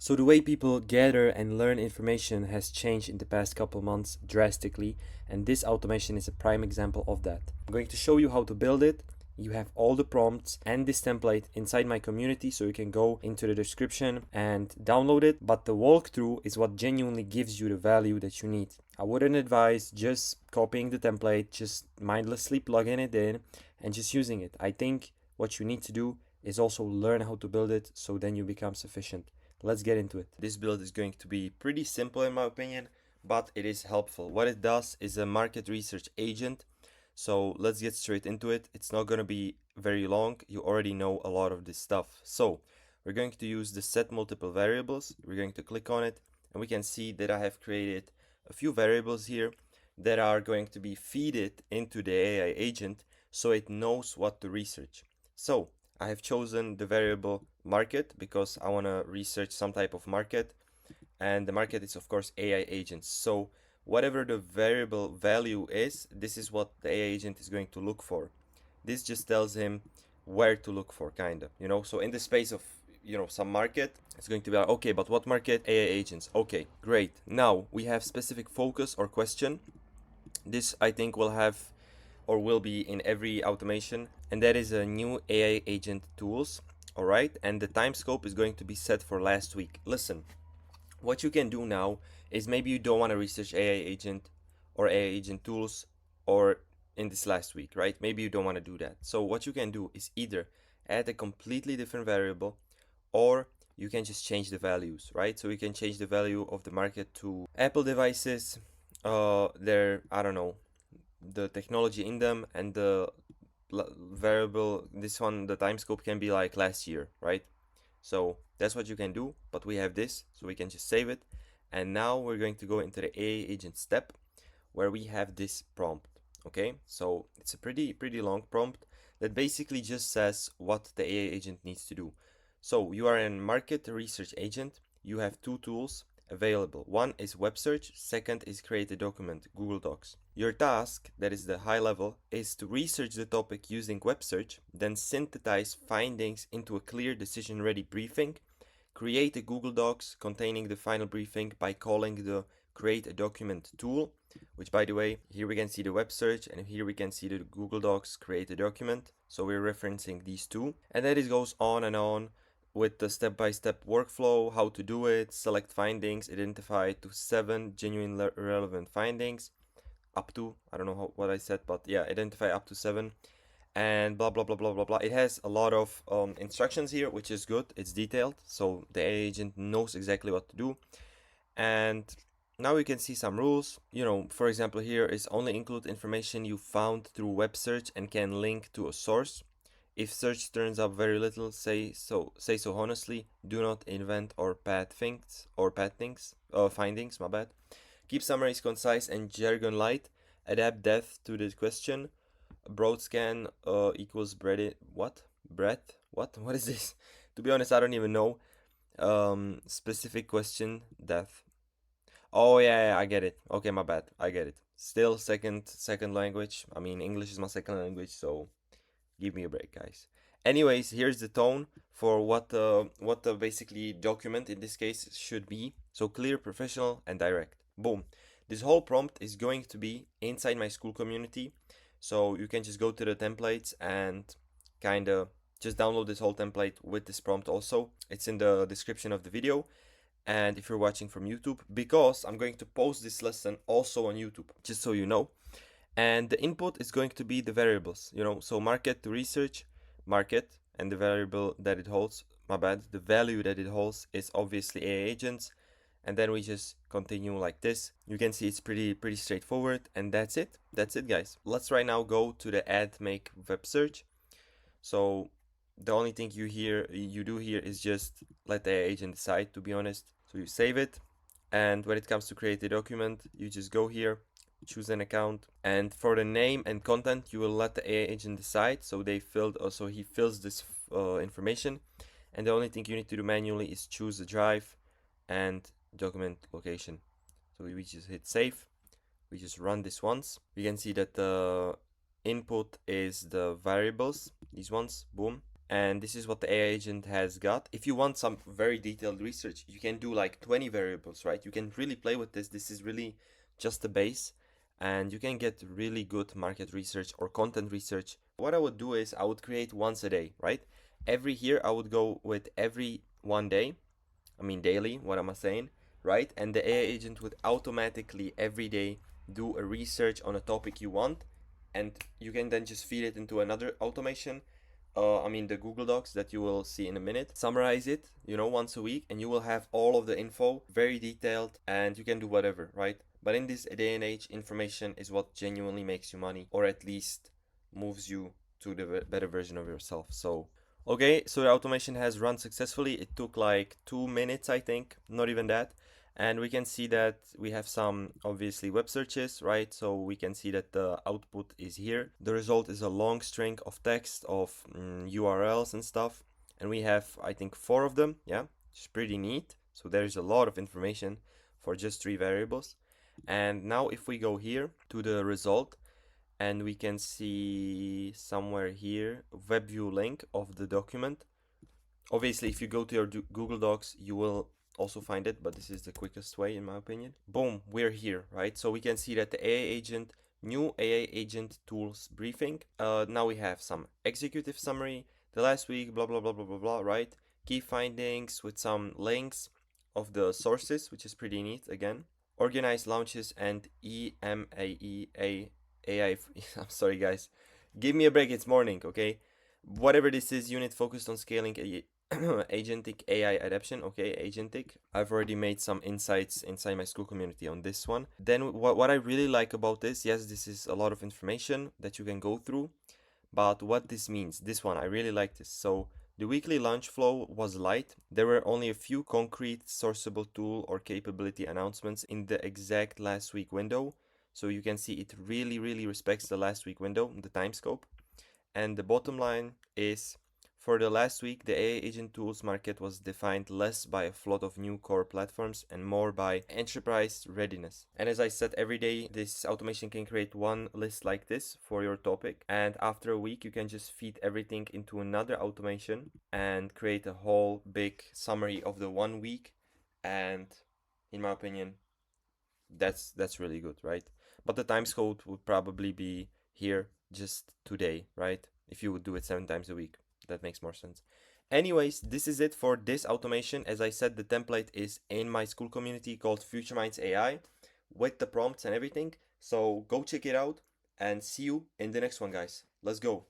So the way people gather and learn information has changed in the past couple months drastically, and this automation is a prime example of that. I'm going to show you how to build it. You have all the prompts and this template inside my community, so you can go into the description and download it. But the walkthrough is what genuinely gives you the value that you need. I wouldn't advise just copying the template, just mindlessly plugging it in and just using it. I think what you need to do is also learn how to build it, so then you become sufficient. Let's get into it. This build is going to be pretty simple in my opinion, but it is helpful. What it does is a market research agent. So let's get straight into it. It's not going to be very long. You already know a lot of this stuff. So we're going to use the set multiple variables. We're going to click on it and we can see that I have created a few variables here that are going to be feeded into the AI agent so it knows what to research. So I have chosen the variable market because I want to research some type of market, and the market is of course AI agents. So whatever the variable value is, this is what the AI agent is going to look for. This just tells him where to look for, kind of, so in the space of some market, it's going to be like, okay, but what market? AI agents. Okay, great. Now we have specific focus or question. This I think will have or will be in every automation, and that is a new AI agent tools. All right, and the time scope is going to be set for last week. Listen, what you can do now is maybe you don't want to research AI agent or AI agent tools or in this last week, right? Maybe you don't want to do that. So what you can do is either add a completely different variable, or you can just change the values, right? So you can change the value of the market to Apple devices, their, I don't know, the technology in them, and the variable, this one, the time scope can be like last year, right? So that's what you can do, but we have this, so we can just save it. And now we're going to go into the AI agent step where we have this prompt. Okay, so it's a pretty long prompt that basically just says what the AI agent needs to do. So you are a market research agent. You have two tools available. One is web search, second is create a document, Google Docs. Your task, that is the high level, is to research the topic using web search, then synthesize findings into a clear decision-ready briefing, create a Google Docs containing the final briefing by calling the create a document tool, which, by the way, here we can see the web search and here we can see the Google Docs create a document. So we're referencing these two, and then it goes on and on with the step-by-step workflow, how to do it, select findings, identify to 7 genuine relevant findings, up to, I don't know what I said, but yeah, identify up to 7, and blah blah blah blah blah blah. It has a lot of instructions here, which is good. It's detailed, so the AI agent knows exactly what to do. And now we can see some rules. For example, here is only include information you found through web search and can link to a source. If search turns up very little, say so honestly. Do not invent or findings. My bad. Keep summaries concise and jargon light. Adapt depth to the question. Broad scan equals breadth. What? Breadth? What is this? To be honest, I don't even know. Specific question depth. Oh yeah, I get it. Okay, my bad. I get it. Still second language. I mean, English is my second language, so give me a break, guys. Anyways, here's the tone for what the basically document in this case should be. So clear, professional, and direct. Boom. This whole prompt is going to be inside my Skool community. So you can just go to the templates and kind of just download this whole template with this prompt also. It's in the description of the video. And if you're watching from YouTube, because I'm going to post this lesson also on YouTube, just so you know. And the input is going to be the variables, so market to research, market, and the variable that it holds, my bad, the value that it holds is obviously AI agents. And then we just continue like this. You can see it's pretty straightforward, and that's it, guys. Let's right now go to the add make web search. So the only thing you do here is just let the AI agent decide, to be honest. So you save it, and when it comes to create a document, you just go here, choose an account, and for the name and content, you will let the AI agent decide. So he fills this information, and the only thing you need to do manually is choose the drive and document location. So we just hit save. We just run this once. We can see that the input is the variables, these ones, boom. And this is what the AI agent has got. If you want some very detailed research, you can do like 20 variables, right? You can really play with this. This is really just the base, and you can get really good market research or content research. What I would do is I would create once a day, right? Every here I would go with every one day, I mean daily, what am I saying, right? And the AI agent would automatically every day do a research on a topic you want, and you can then just feed it into another automation. I mean the Google Docs that you will see in a minute. Summarize it, once a week, and you will have all of the info, very detailed, and you can do whatever, right? But in this day and age, information is what genuinely makes you money, or at least moves you to the better version of yourself. So okay, so the automation has run successfully. It took like 2 minutes, I think, not even that. And we can see that we have some obviously web searches, right? So we can see that the output is here. The result is a long string of text of URLs and stuff. And we have, I think, 4 of them. Yeah, it's pretty neat. So there's a lot of information for just 3 variables. And now if we go here to the result, and we can see somewhere here web view link of the document. Obviously, if you go to your Google Docs, you will also find it, but this is the quickest way in my opinion. Boom, we're here, right? So we can see that the AI agent, new AI agent tools briefing. Now we have some executive summary, the last week, blah blah blah blah blah blah, right? Key findings with some links of the sources, which is pretty neat again. Organized launches and EMAEA AI. I'm sorry, guys. Give me a break. It's morning, okay? Whatever this is, unit focused on scaling agentic AI adoption. Okay, agentic. I've already made some insights inside my Skool community on this one. Then what I really like about this, yes, this is a lot of information that you can go through, but what this means, this one, I really like this. So the weekly launch flow was light. There were only a few concrete sourceable tool or capability announcements in the exact last week window. So you can see it really, really respects the last week window, the time scope. And the bottom line is, for the last week, the AI agent tools market was defined less by a flood of new core platforms and more by enterprise readiness. And as I said, every day this automation can create one list like this for your topic. And after a week, you can just feed everything into another automation and create a whole big summary of the 1 week. And in my opinion, that's really good, right? But the time code would probably be here just today, right? If you would do it 7 times a week, that makes more sense. Anyways, this is it for this automation. As I said, the template is in my Skool community called Future Minds AI with the prompts and everything. So go check it out and see you in the next one, guys. Let's go.